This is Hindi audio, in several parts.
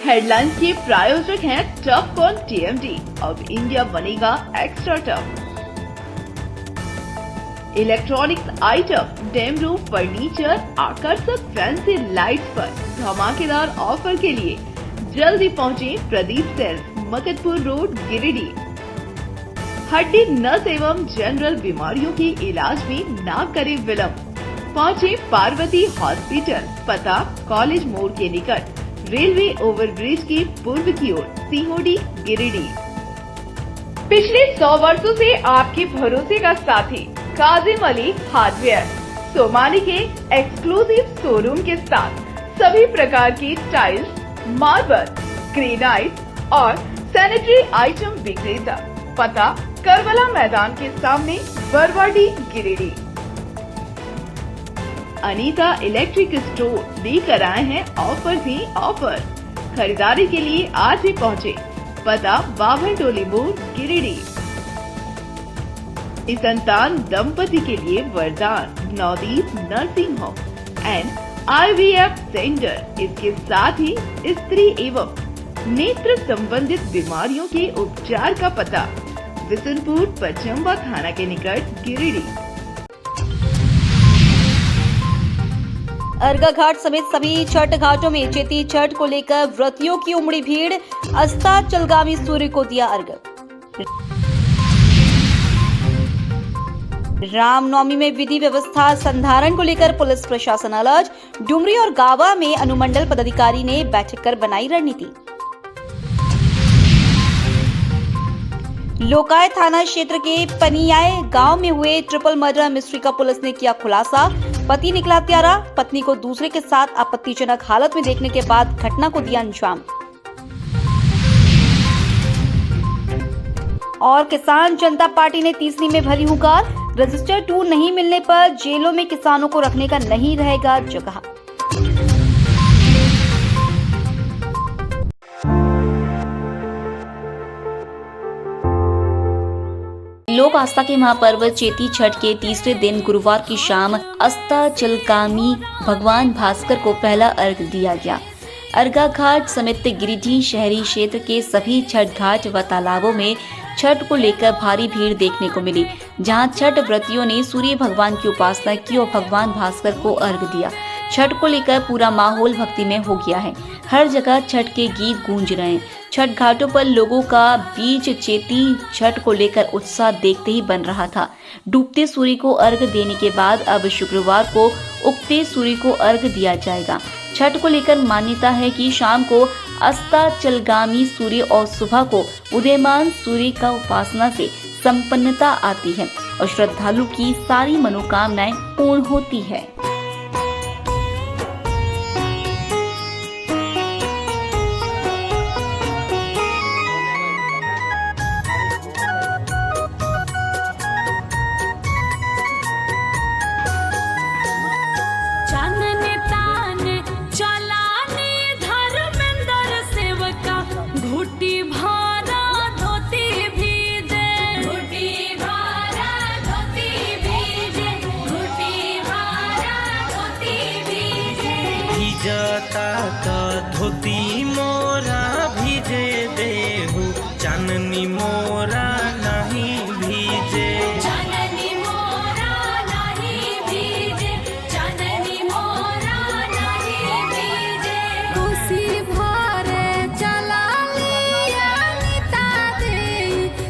हेडलाइंस के प्रायोजक हैं टफ कॉन टीएमटी। अब इंडिया बनेगा extra tough. Electronics item, dam roof furniture, आकर्षक फैंसी लाइट्स पर धमाकेदार ऑफर के लिए जल्दी पहुंचे प्रदीप सेल्स, मकतपुर रोड, गिरिडीह। हड्डी, नस एवं जनरल बीमारियों के इलाज में ना करे विलंब। पहुंचे पार्वती हॉस्पिटल, पता कॉलेज मोड़ के निकट, रेलवे ओवरब्रिज के पूर्व की ओर, सीहोडी, गिरिडीह। पिछले 100 वर्षों से आपके भरोसे का साथी काजिम अली हार्डवेयर, सोमानी के एक्सक्लूसिव शोरूम के साथ सभी प्रकार की टाइल्स, मार्बल, ग्रेनाइट और सैनिटरी आइटम विक्रेता। पता करबला मैदान के सामने, बरवाडी, गिरिडीह। अनीता इलेक्ट्रिक स्टोर लेकर आए हैं ऑफर ही ऑफर। खरीदारी के लिए आज ही पहुंचे। पता बाभन टोली मोड़, गिरिडीह। इस संतान दंपति के लिए वरदान Navdeep nursing home and IVF centre. इसके साथ ही स्त्री एवं नेत्र संबंधित बीमारियों के उपचार का पता बिशनपुर पचम्बा थाना के निकट, गिरिडीह। अर्घा घाट समेत सभी छठ घाटों में चेती छठ को लेकर व्रतियों की उमड़ी भीड़। अस्ताचलगामी सूर्य को दिया अर्घ। रामनवमी में विधि व्यवस्था संधारण को लेकर पुलिस प्रशासन अलर्ट। डुमरी और गावा में अनुमंडल पदाधिकारी ने बैठक कर बनाई रणनीति। लोकाय थाना क्षेत्र के पनियाय गांव में हुए ट्रिपल मर्डर मिस्ट्री का पुलिस ने किया खुलासा। पति निकला हत्यारा, पत्नी को दूसरे के साथ आपत्तिजनक हालत में देखने के बाद घटना को दिया अंजाम। और किसान जनता पार्टी ने तीसरी में भरी हुंकार। रजिस्टर 2 नहीं मिलने पर जेलों में किसानों को रखने का नहीं रहेगा जगह। लोक आस्था के महापर्व चेती छठ के तीसरे दिन गुरुवार की शाम अस्ताचलगामी भगवान भास्कर को पहला अर्घ दिया गया। अर्घा घाट समेत गिरिडीह शहरी क्षेत्र के सभी छठ घाट व तालाबों में छठ को लेकर भारी भीड़ देखने को मिली, जहां छठ व्रतियों ने सूर्य भगवान की उपासना की और भगवान भास्कर को अर्घ दिया। छठ को लेकर पूरा माहौल भक्तिमय हो गया है। हर जगह छठ के गीत गूंज रहे हैं। छठ घाटों पर लोगों का बीच चेती छठ को लेकर उत्साह देखते ही बन रहा था। डूबते सूर्य को अर्घ देने के बाद अब शुक्रवार को उगते सूर्य को अर्घ दिया जाएगा। छठ को लेकर मान्यता है कि शाम को अस्ताचलगामी सूर्य और सुबह को उदयमान सूर्य का उपासना से संपन्नता आती है और श्रद्धालु की सारी मनोकामनाएं पूर्ण होती है। धोती मोरा भीजे देहु, चाननी मोरा नहीं भीजे। चाननी मोरा नहीं भीजे, चाननी मोरा नहीं भीजे। खुशी भरे चला लिया नीता दे,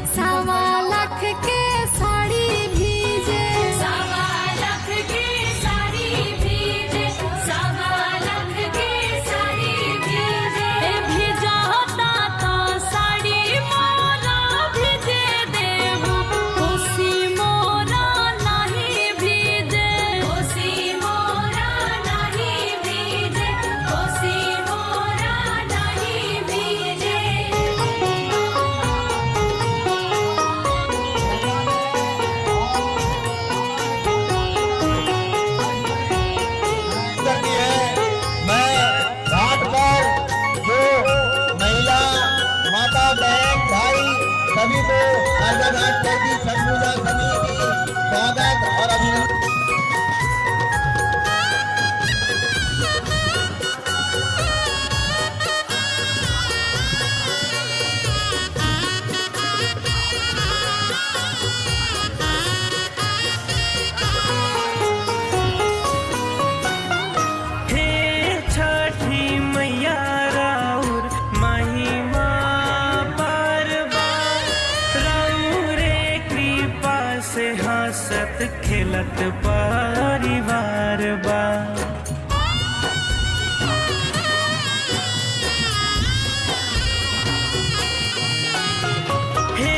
1.25 लाख के साड़ी भीजे। 1.25 लाख के साड़ी भीजे, 1.25 लाख के साड़ी भीजे। खेलत परिवार बा। हे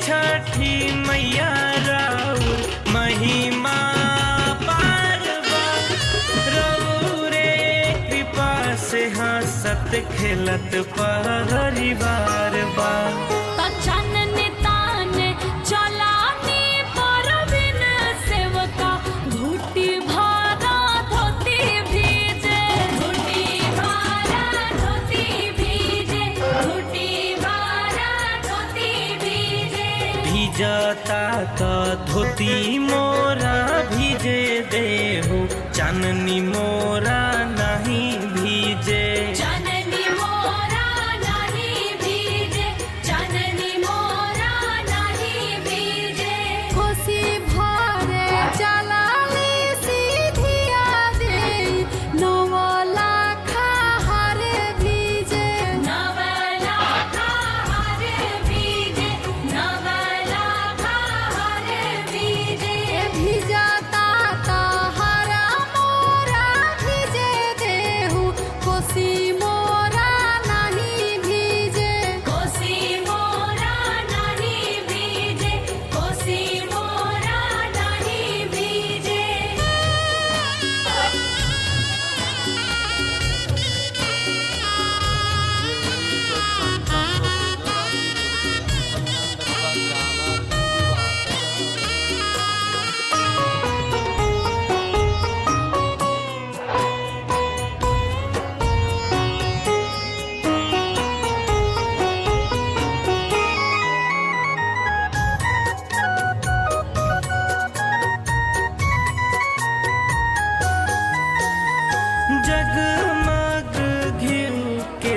छठी मैया राउर महिमा पार बा, रउरे कृपा से हंसत खेलत परिवार बा। चानने ताने चलानी परवीन सेवका घुटी भारा धोती भीजे, घुटी भारा धोती भीजे, घुटी भारा धोती भीजे। भीजता तो धोती मोरा भीजे देहु, चाननी मोरा नहीं भीजे। चाननी मोरा नहीं भीजे, चाननी मोरा नहीं भीजे। खुशी भरे चलाली सीधिया दे, नवलाखा हरे भीजे, नवलाखा हरे भीजे, नवलाखा हरे भीजे। भीजता तो हरा मोरा भीजे देहु, कोसी मोरा नहीं भीजे, कोसी मोरा नहीं भीजे, कोसी मोरा नहीं भीजे। जगमग घिउ के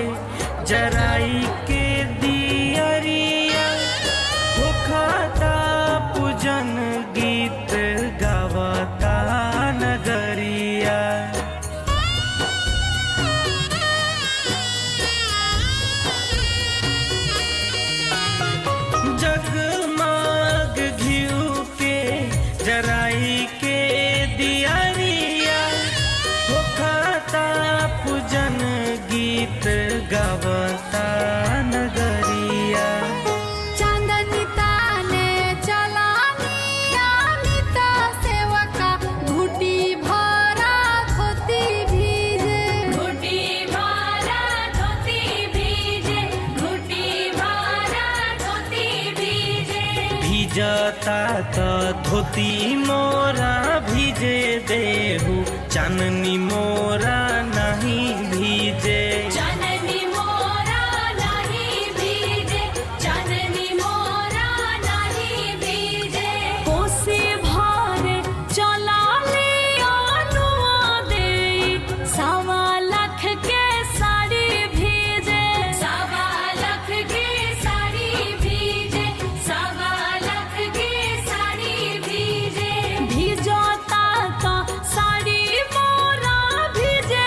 जराई के दियरिया, होखता पूजन गीत गावता नगरिया। जगमग घिउ के जराई के दियरिया, होखता पूजन गीत गावता नगरिया। चांदनी ताने चलानी अमिता सेवका घुटी भरा धोती भीजे, घुटी भरा धोती भीजे, घुटी भरा धोती भीजे। भीजता तो धोती मोरा भीजे देहु, चाननी मोरा नहीं भीजे। चाननी मोरा नहीं भीजे, चाननी मोरा नहीं भीजे। कोसी भरे चलाली अनुआ दे, सवा लाख के साड़ी भीजे, सवा लाख के साड़ी भीजे, सवा लाख के साड़ी भीजे। भीजता तो साड़ी मोरा भीजे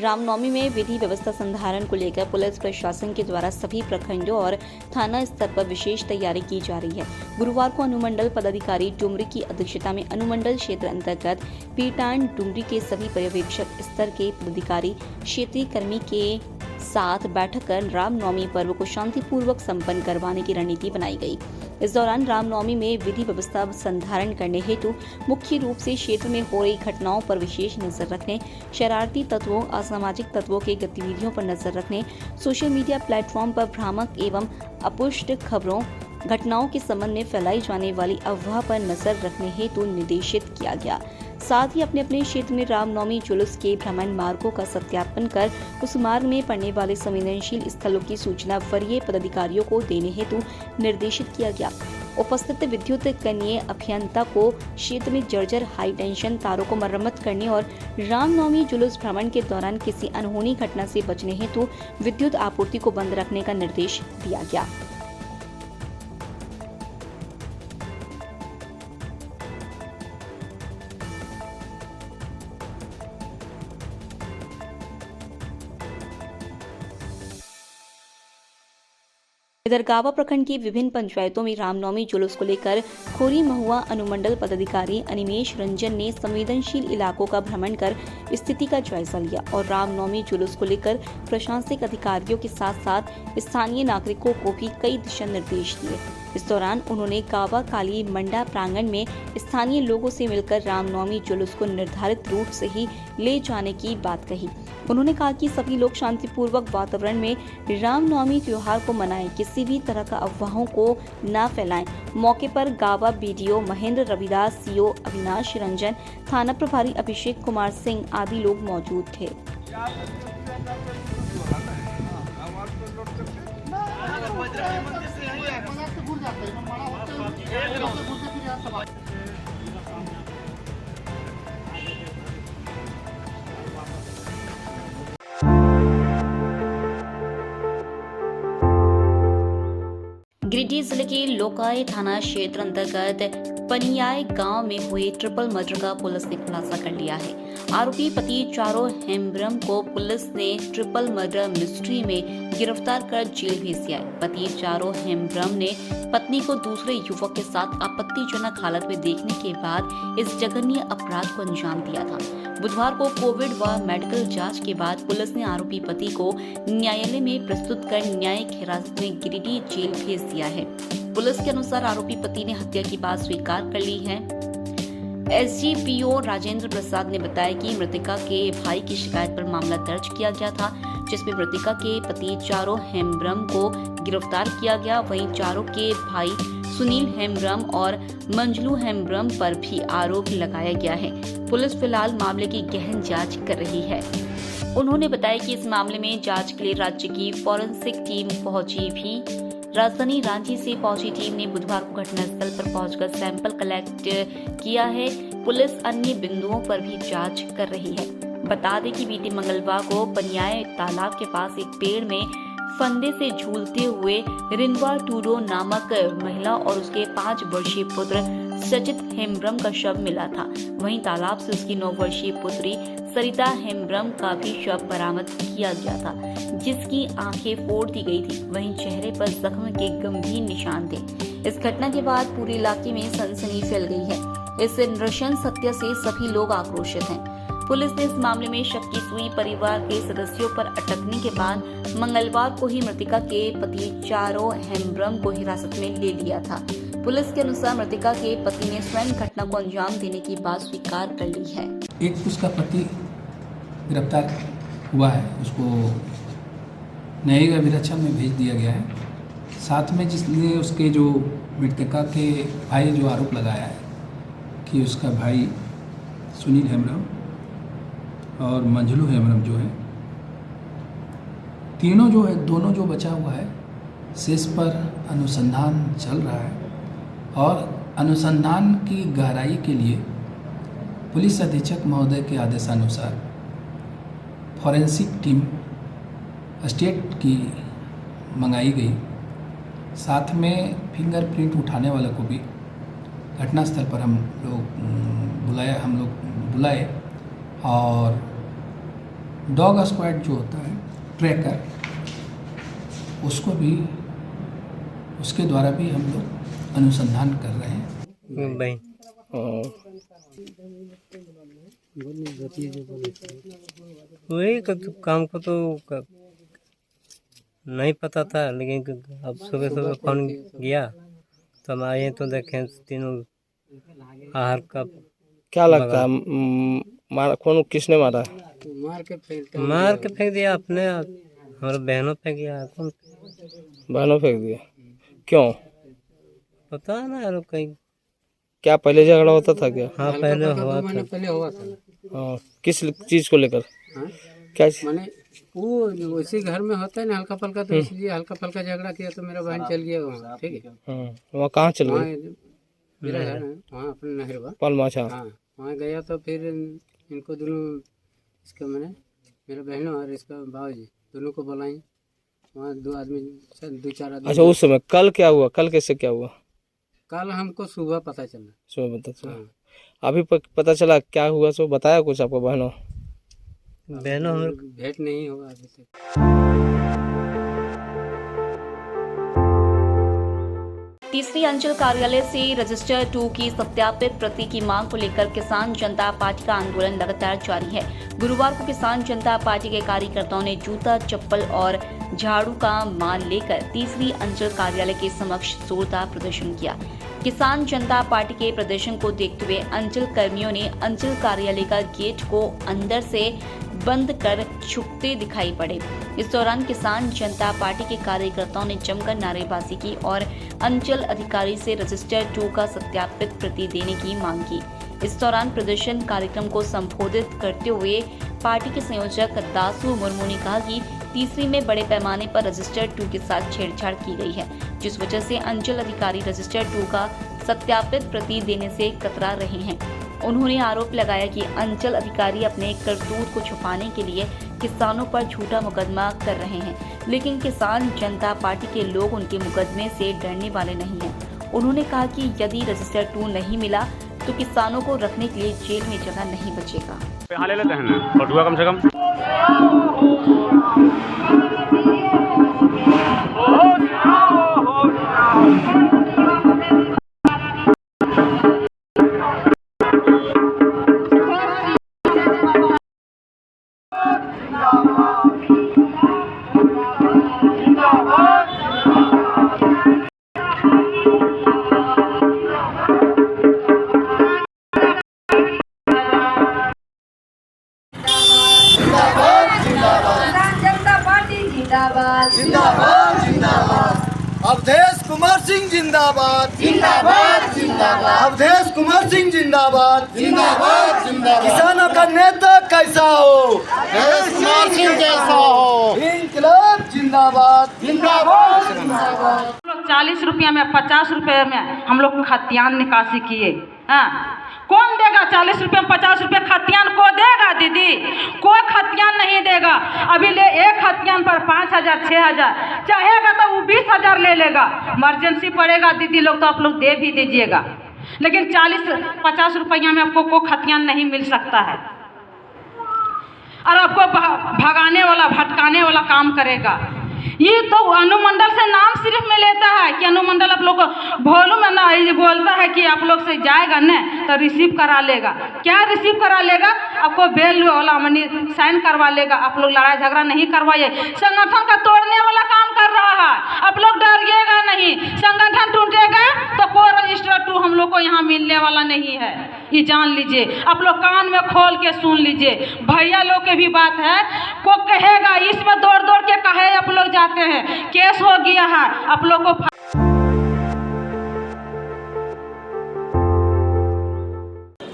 रामनवमी में विधि व्यवस्था संधारण को लेकर पुलिस प्रशासन के द्वारा सभी प्रखंडों और थाना स्तर पर विशेष तैयारी की जा रही है। गुरुवार को अनुमंडल पदाधिकारी डुमरी की अध्यक्षता में अनुमंडल क्षेत्र अंतर्गत पीटान डुमरी के सभी पर्यवेक्षक स्तर के पदाधिकारी क्षेत्रीय कर्मी के साथ बैठक कर रामनवमी पर्व को शांतिपूर्वक संपन्न करवाने की रणनीति बनाई गई। इस दौरान रामनवमी में विधि व्यवस्था संधारण करने हेतु मुख्य रूप से क्षेत्र में हो रही घटनाओं पर विशेष नजर रखने, शरारती तत्वों, असामाजिक तत्वों की गतिविधियों पर नजर रखने, सोशल मीडिया प्लेटफॉर्म पर भ्रामक एवं अपुष्ट खबरों, घटनाओं के संबंध में फैलाई जाने वाली अफवाह पर नजर रखने हेतु निर्देशित किया गया। साथ ही अपने अपने क्षेत्र में रामनवमी जुलूस के भ्रमण मार्गों का सत्यापन कर उस मार्ग में पड़ने वाले संवेदनशील स्थलों की सूचना वरीय पदाधिकारियों को देने हेतु निर्देशित किया गया। उपस्थित विद्युत कनीय अभियंता को क्षेत्र में जर्जर हाई टेंशन तारों को मरम्मत करने और रामनवमी जुलूस भ्रमण के दौरान किसी अनहोनी घटना से बचने हेतु विद्युत आपूर्ति को बंद रखने का निर्देश दिया गया। इधर गावा प्रखंड की विभिन्न पंचायतों में रामनवमी जुलूस को लेकर खोरी महुआ अनुमंडल पदाधिकारी अनिमेश रंजन ने संवेदनशील इलाकों का भ्रमण कर स्थिति का जायजा लिया और रामनवमी जुलूस को लेकर प्रशासनिक अधिकारियों के साथ साथ स्थानीय नागरिकों को भी कई दिशा निर्देश दिए। इस दौरान उन्होंने गावा काली मंडा प्रांगण में स्थानीय लोगों से मिलकर रामनवमी जुलूस को निर्धारित रूट से ही ले जाने की बात कही। उन्होंने कहा कि सभी लोग शांतिपूर्वक वातावरण में रामनवमी त्योहार को मनाएं, किसी भी तरह का अफवाहों को न फैलाएं। मौके पर गावा बीडीओ महेंद्र रविदास, सीओ अविनाश रंजन, थाना प्रभारी अभिषेक कुमार सिंह आदि लोग मौजूद थे। गिरिडीह जिले के लोकाय थाना क्षेत्र अंतर्गत पनियाय गांव में हुए ट्रिपल मर्डर का पुलिस ने खुलासा कर लिया है। आरोपी पति चारो हेम्ब्रम को पुलिस ने ट्रिपल मर्डर मिस्ट्री में गिरफ्तार कर जेल भेज दिया है। पति चारो हेम्ब्रम ने पत्नी को दूसरे युवक के साथ आपत्तिजनक हालत में देखने के बाद इस जघन्य अपराध को अंजाम दिया था। बुधवार को कोविड व मेडिकल जांच के बाद पुलिस ने आरोपी पति को न्यायालय में प्रस्तुत कर न्यायिक हिरासत में गिरिडीह जेल भेज दिया है। पुलिस के अनुसार आरोपी पति ने हत्या की बात स्वीकार कर ली है। एसडीपीओ राजेंद्र प्रसाद ने बताया कि मृतका के भाई की शिकायत पर मामला दर्ज किया गया था, जिसमें मृतका के पति चारो हेम्ब्रम को गिरफ्तार किया गया। वहीं चारों के भाई सुनील हेम्ब्रम और मंजलू हेम्ब्रम पर भी आरोप लगाया गया है। पुलिस फिलहाल मामले की गहन जांच कर रही है। उन्होंने बताया कि इस मामले में जांच के लिए राज्य की फॉरेंसिक टीम पहुंची भी। राजधानी रांची से पहुंची टीम ने बुधवार को घटनास्थल पर पहुंचकर सैंपल कलेक्ट किया है। पुलिस अन्य बिंदुओं पर भी जांच कर रही है। बता दें कि बीते मंगलवार को पनियाय तालाब के पास एक पेड़ में फंदे से झूलते हुए रिनवा टूडो नामक महिला और उसके 5 वर्षीय पुत्र सचित हेम्ब्रम का शव मिला था। वहीं तालाब से उसकी 9 वर्षीय पुत्री सरिता हेम्ब्रम का भी शव बरामद किया गया था, जिसकी आंखें फोड़ दी गई थी। वहीं चेहरे पर जख्म के गंभीर निशान थे। इस घटना के बाद पूरे इलाके में सनसनी फैल गई है। इस नृशंस हत्या से सभी लोग आक्रोशित हैं। पुलिस ने इस मामले में शक की सुई परिवार के सदस्यों पर अटकने के बाद मंगलवार को ही मृतका के पति चारो हेम्ब्रम को हिरासत में ले लिया था। पुलिस के अनुसार मृतका के पति ने स्वयं घटना को अंजाम देने की बात स्वीकार कर ली है। एक उसका पति गिरफ्तार हुआ है, उसको न्यायिक अभिरक्षा में भेज दिया गया है। साथ में जिसने उसके जो मृतका के भाई जो आरोप लगाया है कि उसका भाई सुनील हेम्ब्रम और मंजलू हेम्ब्रम जो है, तीनों जो है, दोनों जो बचा हुआ है, शेष पर अनुसंधान चल रहा है और अनुसंधान की गहराई के लिए पुलिस अधीक्षक महोदय के आदेशानुसार फॉरेंसिक टीम स्टेट की मंगाई गई। साथ में फिंगरप्रिंट उठाने वाले को भी घटनास्थल पर हम लोग बुलाए और डॉग स्क्वाड जो होता है ट्रैकर, उसको भी उसके द्वारा भी हम लोग अनुसंधान कर रहे हैं। भाई वही काम को तो नहीं पता था, लेकिन अब सुबह सुबह फोन गया तो हम आए तो देखें तीनों आहार का। क्या लगता है कौन किसने मारा है? मार के फेंक दिया अपने, हमारे बहनों फेंक दिया। कौन बहनों फेंक दिया? क्यों पता ना यार, कहीं क्या पहले झगड़ा होता था क्या? हाँ पहले हुआ था। हाँ, किस चीज को लेकर? क्या माने वो उसी घर में होता है ना हल्का फल्का, तो इसलिए हल्का फल्का झगड़ा किया तो मेरा बहन चल गया वहाँ। ठीक है, वहाँ कहाँ चल वहाँ गए? मेरा घर है वहाँ अपने नहरवा। पलमाछा। हाँ वहाँ गया तो फिर इनको दोनों, इसका मैंने मेरा बहनों और इसका बाबूजी दोनों को बुलाई। वहाँ दो चार आदमी। अच्छा, उस समय कल क्या हुआ? कल कैसे क्या हुआ? कल हमको सुबह पता चला। सुबह पता चला? हाँ। अभी पता चला क्या हुआ? सो बताया कुछ आपको बहनों? हमें भेंट नहीं हुआ अभी तक। तीसरी अंचल कार्यालय से रजिस्टर 2 की सत्यापित प्रति की मांग को लेकर किसान जनता पार्टी का आंदोलन लगातार जारी है। गुरुवार को किसान जनता पार्टी के कार्यकर्ताओं ने जूता, चप्पल और झाड़ू का माल लेकर तीसरी अंचल कार्यालय के समक्ष जोरदार प्रदर्शन किया। किसान जनता पार्टी के प्रदर्शन को देखते हुए अंचल कर्मियों ने अंचल कार्यालय का गेट को अंदर से बंद कर छुपते दिखाई पड़े। इस दौरान किसान जनता पार्टी के कार्यकर्ताओं ने जमकर नारेबाजी की और अंचल अधिकारी से रजिस्टर 2 का सत्यापित प्रति देने की मांग की। इस दौरान प्रदर्शन कार्यक्रम को संबोधित करते हुए पार्टी के संयोजक दासू मुर्मू ने कहा कि तीसरी में बड़े पैमाने पर रजिस्टर 2 के साथ छेड़छाड़ की गई है, जिस वजह से अंचल अधिकारी रजिस्टर 2 का सत्यापित प्रति देने से कतरा रहे हैं। उन्होंने आरोप लगाया कि अंचल अधिकारी अपने करतूत को छुपाने के लिए किसानों पर झूठा मुकदमा कर रहे हैं, लेकिन किसान जनता पार्टी के लोग उनके मुकदमे से डरने वाले नहीं हैं। उन्होंने कहा कि यदि रजिस्टर 2 नहीं मिला तो किसानों को रखने के लिए जेल में जगह नहीं बचेगा। यहाँ ले लेते हैं ना फोटुआ कम से कम। अवधेश कुमार सिंह जिंदाबाद जिंदाबाद जिंदाबाद। अवधेश कुमार सिंह जिंदाबाद जिंदाबाद जिंदाबाद। किसानों का नेता कैसा हो? अवधेश कुमार सिंह जैसा हो। इंकलाब जिंदाबाद जिंदाबाद जिंदाबाद। 40 रुपया में 50 रुपये में हम लोग खतियान निकासी किए। हाँ, कौन देगा 40 रुपये में 50 रुपये खतियान? को देगा दीदी? कोई खतियान नहीं देगा। अभी ले एक खतियान पर 5,000 6,000 चाहेगा तो वो 20,000 ले लेगा। इमरजेंसी पड़ेगा दीदी लोग तो आप लोग दे भी दीजिएगा, लेकिन 40-50 रुपया में आपको कोई खतियान नहीं मिल सकता है। और आपको भगाने वाला भटकाने वाला काम करेगा। ये तो अनुमंडल से नाम सिर्फ में लेता है कि अनुमंडल आप लोग को भोलू में ना बोलता है कि आप लोग से जाएगा न तो रिसीव करा लेगा। क्या रिसीव करा लेगा? आपको बेल वाला मनी साइन करवा लेगा। आप लोग लड़ाई झगड़ा नहीं करवाइए। संगठन का तोड़ने वाला काम कर रहा है। आप लोग डरिएगा नहीं। संगठन टूटेगा तो कोई रजिस्टर 2 हम लोग को यहाँ मिलने वाला नहीं है, ये जान लीजिए। आप लोग कान में खोल के सुन लीजिए। भैया लोग के भी बात है, को कहेगा इसमें दौड़ दौड़ के कहे आप लोग जाते हैं, केस हो गया है आप लोग को।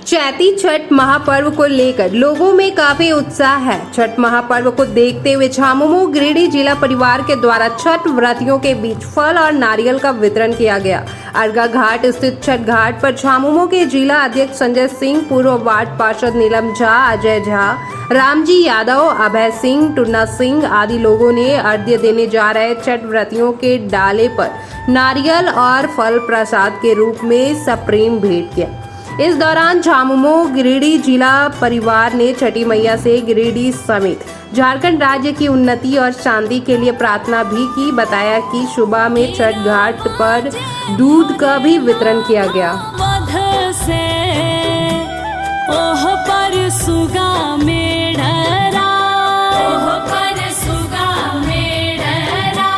चैती छठ महापर्व को लेकर लोगों में काफी उत्साह है। छठ महापर्व को देखते हुए झामुमो गिरिडीह जिला परिवार के द्वारा छठ व्रतियों के बीच फल और नारियल का वितरण किया गया। अर्गा घाट स्थित छठ घाट पर झामुमो के जिला अध्यक्ष संजय सिंह, पूर्व वार्ड पार्षद नीलम झा, अजय झा, रामजी यादव, अभय सिंह, टुन्ना सिंह आदि लोगों ने अर्घ्य देने जा रहे छठ व्रतियों के डाले पर नारियल और फल प्रसाद के रूप में सप्रेम भेंट किया। इस दौरान झामुमो गिरिडीह जिला परिवार ने छठी मैया से गिरिडीह समेत झारखंड राज्य की उन्नति और शांति के लिए प्रार्थना भी की। बताया कि सुबह में छठ घाट पर दूध का भी वितरण किया गया। वध से ओह पर सुगा में डरा, ओह पर सुगा में डरा,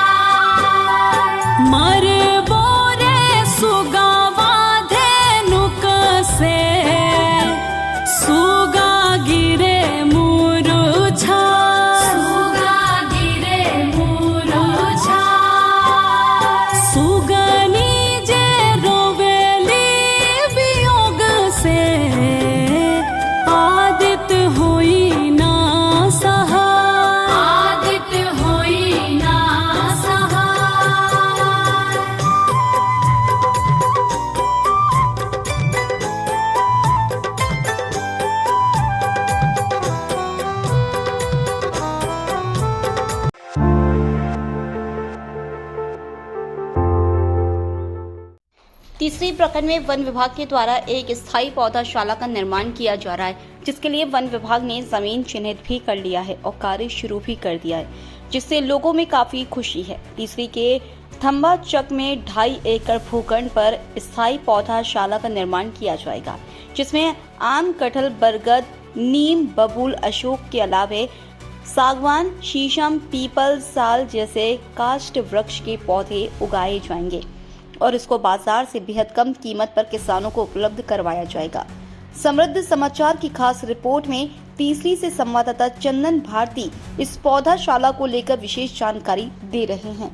मर बोरे सुगा वाधे नुक से, सुगा गिरे मुरुझा, सुगा गिरे मुरुझा, सुगनी जे रोवेली वियोग से, आदित होई ना सहा, आदित होई ना सहा। तीसरी प्रखंड में वन विभाग के द्वारा एक स्थायी पौधाशाला का निर्माण किया जा रहा है, जिसके लिए वन विभाग ने जमीन चिन्हित भी कर लिया है और कार्य शुरू भी कर दिया है, जिससे लोगों में काफी खुशी है। तीसरी के थम्बा चक में 2.5 एकड़ भूखंड पर स्थायी पौधाशाला का निर्माण किया जाएगा, जिसमें आम, कटहल, बरगद, नीम, बबूल, अशोक के अलावे सागवान, शीशम, पीपल, साल जैसे काष्ठ वृक्ष के पौधे उगाए जाएंगे और इसको बाजार से बेहद कम कीमत पर किसानों को उपलब्ध करवाया जाएगा। समृद्ध समाचार की खास रिपोर्ट में तीसरी से संवाददाता चंदन भारती इस पौधाशाला को लेकर विशेष जानकारी दे रहे हैं।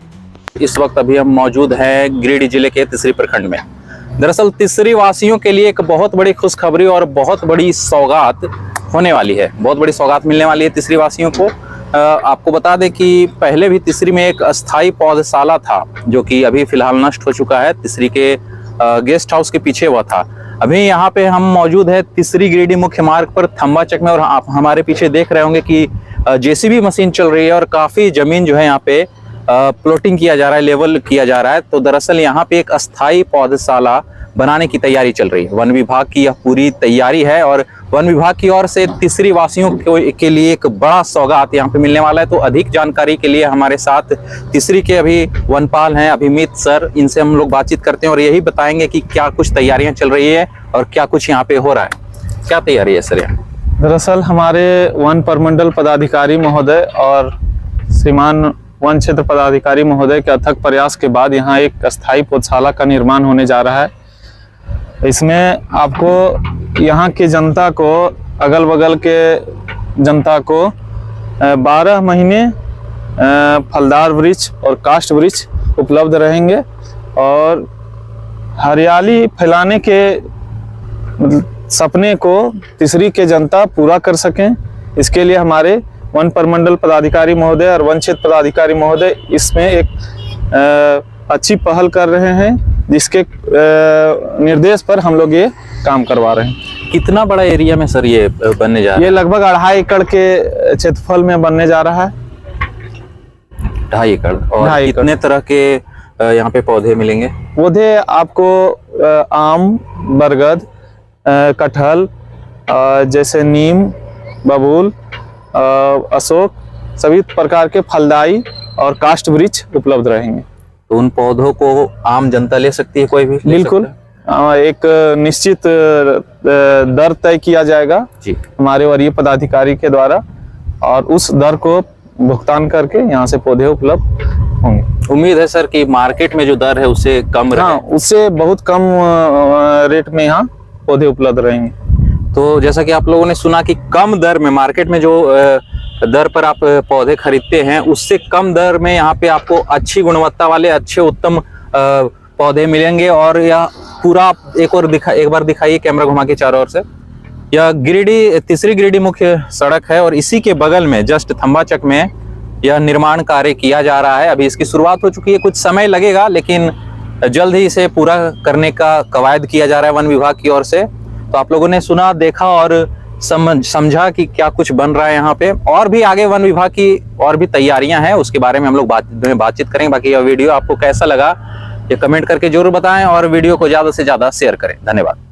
इस वक्त अभी हम मौजूद हैं गिरिडीह जिले के तीसरी प्रखंड में। दरअसल तीसरी वासियों के लिए एक बहुत बड़ी खुशखबरी और बहुत बड़ी सौगात होने वाली है, बहुत बड़ी सौगात मिलने वाली है तीसरी वासियों को। आपको बता दें कि पहले भी तीसरी में एक अस्थाई पौधशाला था जो कि अभी फिलहाल नष्ट हो चुका है। तीसरी के गेस्ट हाउस के पीछे हुआ था। अभी यहाँ पे हम मौजूद है तीसरी गिरिडीह मुख्य मार्ग पर थम्बा चक में और आप हमारे पीछे देख रहे होंगे कि जेसीबी मशीन चल रही है और काफ़ी ज़मीन जो है यहाँ पे प्लॉटिंग किया जा रहा है, लेवल किया जा रहा है। तो दरअसल यहाँ पे एक अस्थाई पौधशाला बनाने की तैयारी चल रही है। वन विभाग की यह पूरी तैयारी है और वन विभाग की ओर से तीसरी वासियों के लिए एक बड़ा सौगात यहाँ पे मिलने वाला है। तो अधिक जानकारी के लिए हमारे साथ तीसरी के अभी वनपाल हैं अभिमित सर, इनसे हम लोग बातचीत करते हैं और यही बताएंगे कि क्या कुछ तैयारियां चल रही है और क्या कुछ यहाँ पे हो रहा है। क्या तैयारी है सर यहाँ? दरअसल हमारे वन प्रमंडल पदाधिकारी महोदय और श्रीमान वन क्षेत्र पदाधिकारी महोदय के अथक प्रयास के बाद यहाँ एक अस्थायी पौधशाला का निर्माण होने जा रहा है। इसमें आपको यहाँ की जनता को, अगल बगल के जनता को 12 महीने फलदार वृक्ष और काष्ठ वृक्ष उपलब्ध रहेंगे और हरियाली फैलाने के सपने को तीसरी के जनता पूरा कर सकें, इसके लिए हमारे वन प्रमंडल पदाधिकारी महोदय और वन क्षेत्र पदाधिकारी महोदय इसमें एक अच्छी पहल कर रहे हैं, जिसके निर्देश पर हम लोग ये काम करवा रहे हैं। कितना बड़ा एरिया में सर ये बनने जा रहा है? ये लगभग 2.5 एकड़ के क्षेत्रफल में बनने जा रहा है। 2.5 एकड़। और कितने तरह के यहाँ पे पौधे मिलेंगे? पौधे आपको आम, बरगद, कटहल, जैसे नीम, बबूल, अशोक, सभी प्रकार के फलदाई और काष्ठ वृक्ष उपलब्ध रहेंगे। तो उन पौधों को आम जनता ले सकती है, कोई भी? बिल्कुल, एक निश्चित दर तय किया जाएगा जी हमारे वरीय पदाधिकारी के द्वारा और उस दर को भुगतान करके यहाँ से पौधे उपलब्ध होंगे। उम्मीद है सर कि मार्केट में जो दर है उससे कम रहे। हाँ, उससे बहुत कम रेट में यहाँ पौधे उपलब्ध रहेंगे। तो जैसा कि आप लोगों ने सुना कि कम दर में, मार्केट में जो दर पर आप पौधे खरीदते हैं उससे कम दर में यहाँ पे आपको अच्छी गुणवत्ता वाले, अच्छे उत्तम पौधे मिलेंगे। और यह पूरा एक बार दिखाइए कैमरा घुमा के चारों ओर से। यह गिरिडीह, तीसरी गिरिडीह मुख्य सड़क है और इसी के बगल में जस्ट थम्बा चक में यह निर्माण कार्य किया जा रहा है। अभी इसकी शुरुआत हो चुकी है, कुछ समय लगेगा लेकिन जल्द ही इसे पूरा करने का कवायद किया जा रहा है वन विभाग की ओर से। तो आप लोगों ने सुना, देखा और समझा कि क्या कुछ बन रहा है यहाँ पे। और भी आगे वन विभाग की और भी तैयारियां हैं, उसके बारे में हम लोग बातचीत करेंगे। बाकी यह वीडियो आपको कैसा लगा ये कमेंट करके जरूर बताएं और वीडियो को ज़्यादा से ज़्यादा शेयर करें। धन्यवाद।